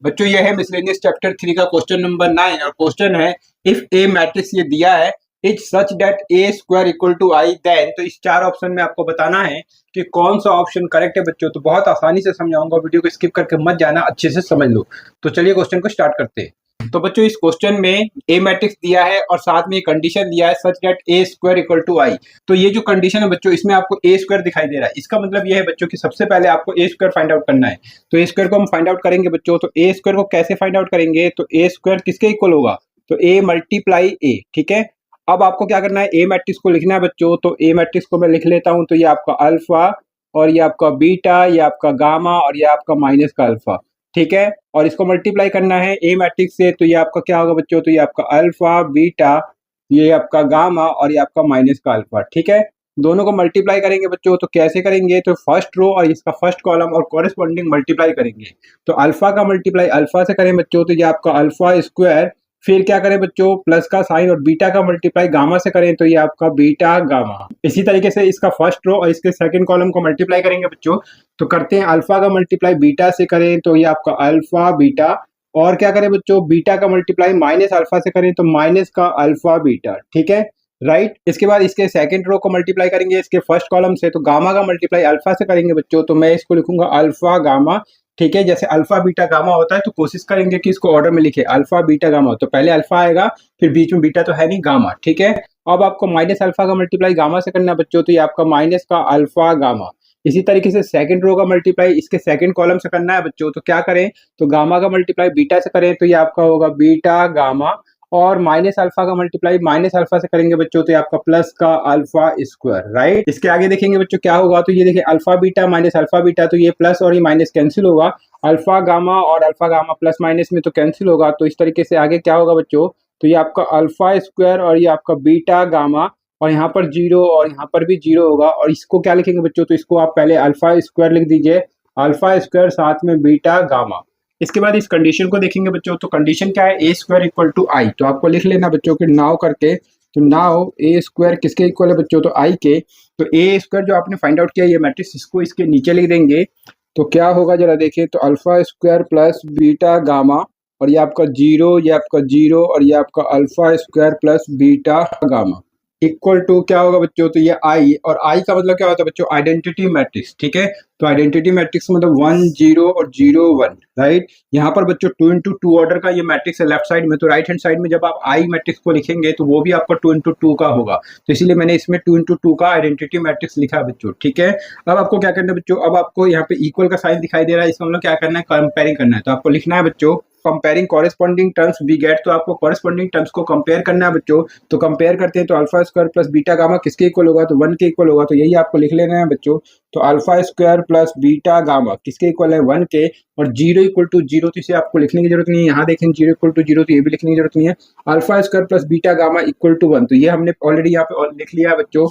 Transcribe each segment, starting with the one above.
बच्चों ये है मिसलेनियस चैप्टर 3 का क्वेश्चन नंबर 9 और क्वेश्चन है इफ ए मैट्रिक्स ये दिया है is such that A square equal to I then. तो इस चार ऑप्शन में आपको बताना है कि कौन सा ऑप्शन करेक्ट है बच्चों। तो बहुत आसानी से समझाऊंगा, वीडियो को स्किप करके मत जाना, अच्छे से समझ लो। तो चलिए क्वेश्चन को स्टार्ट करते हैं। तो बच्चों इस क्वेश्चन में ए मैट्रिक्स दिया है और साथ में कंडीशन दिया है such that A square equal to I. तो ये जो कंडीशन है बच्चों, इसमें आपको ए स्क्वायर दिखाई दे रहा है। इसका मतलब ये है बच्चों कि सबसे पहले आपको ए स्क्वायर फाइंड आउट करना है। तो ए स्क्वायर को हम फाइंड आउट करेंगे बच्चों। तो ए स्क्वायर को कैसे फाइंड आउट करेंगे, तो ए स्क्वायर किसके इक्वल होगा, तो ए मल्टीप्लाई ए। ठीक है, अब आपको क्या करना है, ए मैट्रिक्स को लिखना है बच्चों। तो ए मैट्रिक्स को मैं लिख लेता हूं। तो ये आपका अल्फा और ये आपका बीटा, ये आपका गामा और ये आपका माइनस का अल्फा। ठीक है, और इसको मल्टीप्लाई करना है ए मैट्रिक्स से। तो ये आपका क्या होगा बच्चों, तो ये आपका अल्फा बीटा, ये आपका गामा और ये आपका माइनस का अल्फा। ठीक है, दोनों को मल्टीप्लाई करेंगे बच्चों। तो कैसे करेंगे, तो फर्स्ट रो और इसका फर्स्ट कॉलम और कॉरेस्पॉन्डिंग मल्टीप्लाई करेंगे। तो अल्फा का मल्टीप्लाई अल्फा से करें बच्चों, तो ये आपका अल्फा स्क्वायर, फिर क्या करें बच्चों, प्लस का साइन और बीटा का मल्टीप्लाई गामा से करें, तो ये आपका बीटा गामा। इसी तरीके से इसका फर्स्ट रो और इसके सेकंड कॉलम को मल्टीप्लाई करेंगे बच्चों। तो करते हैं, अल्फा का मल्टीप्लाई बीटा से करें, तो ये आपका अल्फा बीटा, और क्या करें बच्चों, बीटा का मल्टीप्लाई माइनस अल्फा से करें, तो माइनस का अल्फा बीटा। ठीक है, राइट। इसके बाद इसके सेकंड रो को मल्टीप्लाई करेंगे इसके फर्स्ट कॉलम से, तो गामा का मल्टीप्लाई अल्फा से करेंगे बच्चों। तो मैं इसको लिखूंगा अल्फा गामा। ठीक है, जैसे अल्फा बीटा गामा होता है, तो कोशिश करेंगे कि इसको ऑर्डर में लिखे, अल्फा बीटा गामा। तो पहले अल्फा आएगा, फिर बीच में बीटा तो है नहीं, गामा। ठीक है, अब आपको माइनस अल्फा का मल्टीप्लाई गामा से करना है बच्चों। तो ये आपका माइनस का अल्फा गामा। इसी तरीके से सेकंड रो का मल्टीप्लाई इसके सेकंड कॉलम से करना है बच्चों। तो क्या करें, तो गामा का मल्टीप्लाई बीटा से करें, तो ये आपका होगा बीटा गामा, और माइनस अल्फा का मल्टीप्लाई माइनस अल्फा से करेंगे बच्चों, तो ये आपका प्लस का अल्फा स्क्वायर। राइट, इसके आगे देखेंगे बच्चों क्या होगा, तो ये देखिए alpha beta minus alpha beta, तो ये प्लस और ये माइनस कैंसिल होगा। अल्फा गामा और अल्फा गामा प्लस माइनस में तो कैंसिल होगा। तो इस तरीके से आगे क्या होगा बच्चों, तो ये आपका अल्फा स्क्वायर और ये आपका बीटा गामा, और यहाँ पर जीरो और यहाँ पर भी जीरो होगा। और इसको क्या लिखेंगे बच्चों, तो इसको आप पहले अल्फा स्क्वायर लिख दीजिए, अल्फा स्क्वायर साथ में बीटा गामा। इसके बाद इस कंडीशन को देखेंगे बच्चों। तो कंडीशन क्या है, ए स्क्वायर इक्वल टू आई। तो आपको लिख लेना बच्चों कि नाउ करके, तो नाउ ए स्क्वायर किसके इक्वल है बच्चों, तो आई के। तो ए स्क्वायर जो आपने फाइंड आउट किया ये मैट्रिक्स, इसको इसके नीचे लिख देंगे। तो क्या होगा जरा देखिए, तो alpha square plus beta gamma, और ये आपका जीरो, ये आपका जीरो, और ये आपका alpha square plus beta gamma equal to क्या होगा बच्चों, तो ये आई। और आई का मतलब क्या होता है बच्चों, आइडेंटिटी मैट्रिक्स। ठीक है, तो आइडेंटिटी मैट्रिक्स मतलब 1 0 और 0 1। राइट, यहाँ पर बच्चों 2 into 2 ऑर्डर का ये मैट्रिक्स है लेफ्ट साइड में। तो राइट हैंड साइड में जब आप आई मैट्रिक्स को लिखेंगे तो वो भी आपका 2 into 2 का होगा। तो इसीलिए मैंने इसमें 2 into 2 का आइडेंटिटी मैट्रिक्स लिखा है बच्चों। ठीक है, अब आपको क्या करना है बच्चों, अब आपको यहाँ पे इक्वल का साइन दिखाई दे रहा है, इसका मतलब क्या करना है, कंपेयरिंग करना है। तो आपको लिखना है बच्चों comparing corresponding terms we get. तो आपको कॉरेस्पॉन्डिंग टर्म्स को कंपेयर करना है बच्चों। तो कंपेयर करते हैं, तो alpha square plus beta gamma किसके इक्वल होगा, तो 1 के इक्वल होगा। तो यही आपको लिख लेना है बच्चों। तो alpha square plus beta gamma किसके इक्वल है, 1 के। और 0 इक्वल टू 0, तो इसे आपको लिखने की जरूरत नहीं है। यहाँ देखें 0 इक्वल टू 0, तो ये भी लिखने की जरूरत नहीं है। Alpha square plus beta gamma equal to 1, तो ये हमने ऑलरेडी यहाँ पे लिख लिया है बच्चों।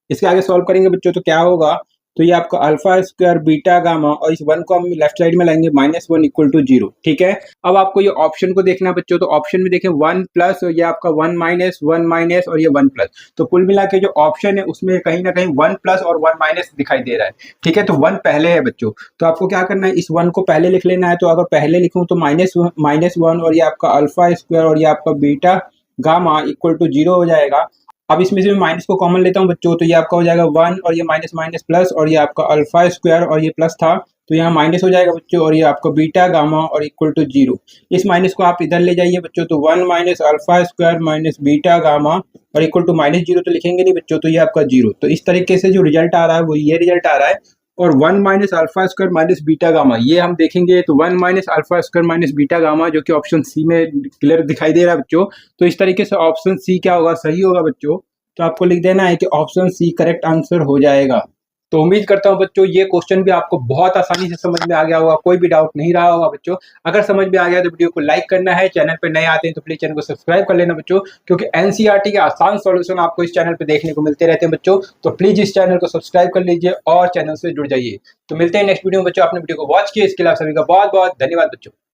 इसके आगे सॉल्व करेंगे बच्चों, तो क्या होगा, तो ये आपका अल्फा स्क्वायर बीटा गामा, और इस 1 को हम लेफ्ट साइड में लाएंगे, -1 इक्वल टू 0। ठीक है, अब आपको ये ऑप्शन को देखना है बच्चों। तो ऑप्शन में देखें 1 प्लस, ये आपका 1 माइनस 1 माइनस और ये 1 प्लस। तो कुल मिला के जो ऑप्शन है उसमें कहीं ना कहीं 1 प्लस और 1 माइनस दिखाई दे रहा है। ठीक है, तो 1 पहले है बच्चों। तो आपको क्या करना है, इस 1 को पहले लिख लेना है। तो अगर पहले लिखूं तो -1 और ये आपका अल्फा स्क्वायर और ये आपका बीटा गामा इक्वल टू 0 हो जाएगा। अब इसमें से मैं माइनस को कॉमन लेता हूं बच्चों। तो ये आपका हो जाएगा 1 और ये माइनस माइनस प्लस, और ये आपका अल्फा स्क्वायर और ये प्लस था, तो यहाँ माइनस हो जाएगा बच्चों, और ये आपका बीटा गामा और इक्वल टू 0। इस माइनस को आप इधर ले जाइए बच्चों। तो 1 minus alpha square minus beta gamma और इक्वल टू -0 तो लिखेंगे नहीं बच्चों, तो ये आपका 0। तो इस तरीके से जो रिजल्ट आ रहा है वो ये रिजल्ट आ रहा है। और 1 minus alpha square minus beta gamma ये हम देखेंगे। तो 1 minus alpha square minus beta gamma जो कि ऑप्शन सी में क्लियर दिखाई दे रहा है बच्चों। तो इस तरीके से ऑप्शन सी क्या होगा, सही होगा बच्चों। तो आपको लिख देना है कि ऑप्शन सी करेक्ट आंसर हो जाएगा। तो उम्मीद करता हूं बच्चों ये क्वेश्चन भी आपको बहुत आसानी से समझ में आ गया होगा, कोई भी डाउट नहीं रहा होगा बच्चों। अगर समझ में आ गया तो वीडियो को लाइक करना है, चैनल पे नए आते हैं तो प्लीज चैनल को सब्सक्राइब कर लेना बच्चों, क्योंकि एनसीईआरटी के आसान सॉल्यूशन आपको इस चैनल पे देखने को मिलते रहते हैं बच्चों। तो प्लीज इस चैनल को सब्सक्राइब कर लीजिए और चैनल से जुड़ जाइए। तो मिलते हैं नेक्स्ट वीडियो में बच्चों। आपने वीडियो को वॉच किया इसके लिए आप सभी का बहुत बहुत धन्यवाद बच्चों।